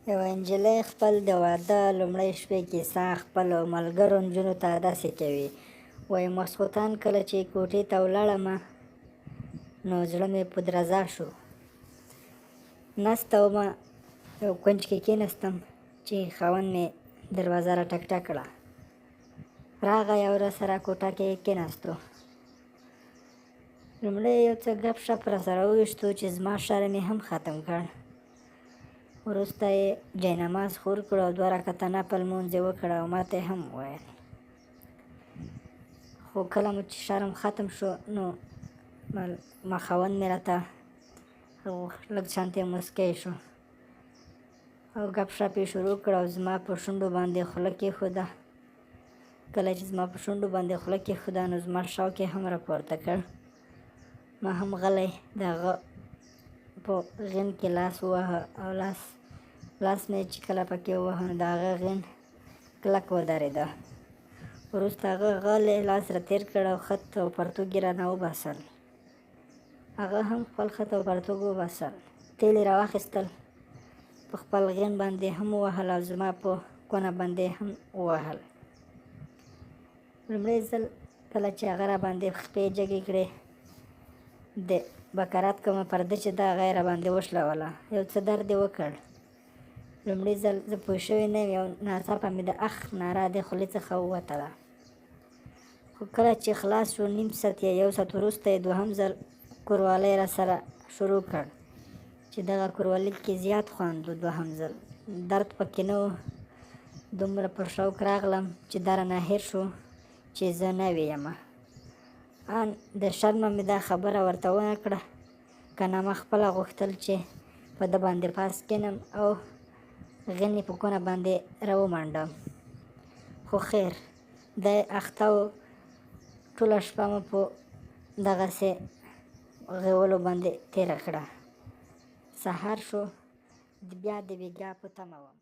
یوه نجلۍ خپل د واده لومړۍ شپې کیسه خپلو ملګرو نجونو ته داسې کوي. وایي ماسخوتن کله چې کوټې ته ولاړمه نو زړه مې په درزا شو. ناسته ومه یو کونج کې کېناستم چې خاوند مې دروازه را ټک ټک کړه. راغی او راسره کوټه کې کېناستو. لومړی یو څه ګپ شپ راسره وویشتو چې زما شرم یې هم ختم کړ. وروسته یې جاینماز خور کړ او 2 رکعته نفل لمونځ یې وکړ او ماته یې هم وویل. خو کله مو چې شرم ختم شو نو خاوند مې راته لږ شانتې موسکی شو او ګپ شپ یې شروع کړ او زما په شونډو باندې خوله کېښوده. کله چې زما په شونډو باندې خوله کېښوده نو زما شوق یې هم راپورته کړ. ما هم غلی د هغه په غین کې لاس وواهه او لاس مې چې کله پکې وواهه نو د هغه غین کلک ودرېده. وروسته هغه غلی لاس را تېر کړ او خط او پرتوګ یې رانه وباسل. هغه هم خپل خط او پرتوګ وباسل. تېل یې راواخیستل، په خپل غین باندې هم ووهل او زما په کونه باندې هم ووهل. لومړی ځل کله چې هغه را باندې خپې جګې کړې د بکرات کومه پرده چې دا هغه یې را باندې وشلوله. یو څه درد یې وکړ. لومړي ځل زه پوه شوې نه یم، یو ناڅاپه مې د اخ ناره د خولې څخه ووتله. خو کله چې خلاص شو 1/2 ساعت یا 1 ساعت وروسته یې 2هم ځل کوروالی را سره شروع کړ چې دغه کورولي کې زیات خوند و. 2هم ځل درد پکې نه و. دومره په شوق راغلم چې دا رانه هېر شو چې زه نوې یمه. ان د شرمه مې دا خبره ورته ونه کړه، که نه ما خپله غوښتل چې په ده باندې پاس کېنم او غین یې په کونه باندې راومنډم. خو خیر دی اخته و. ټوله شپه مو په دغسې غولو باندې تېره کړه. سهار شو، بیا د بېګا په تمه وم.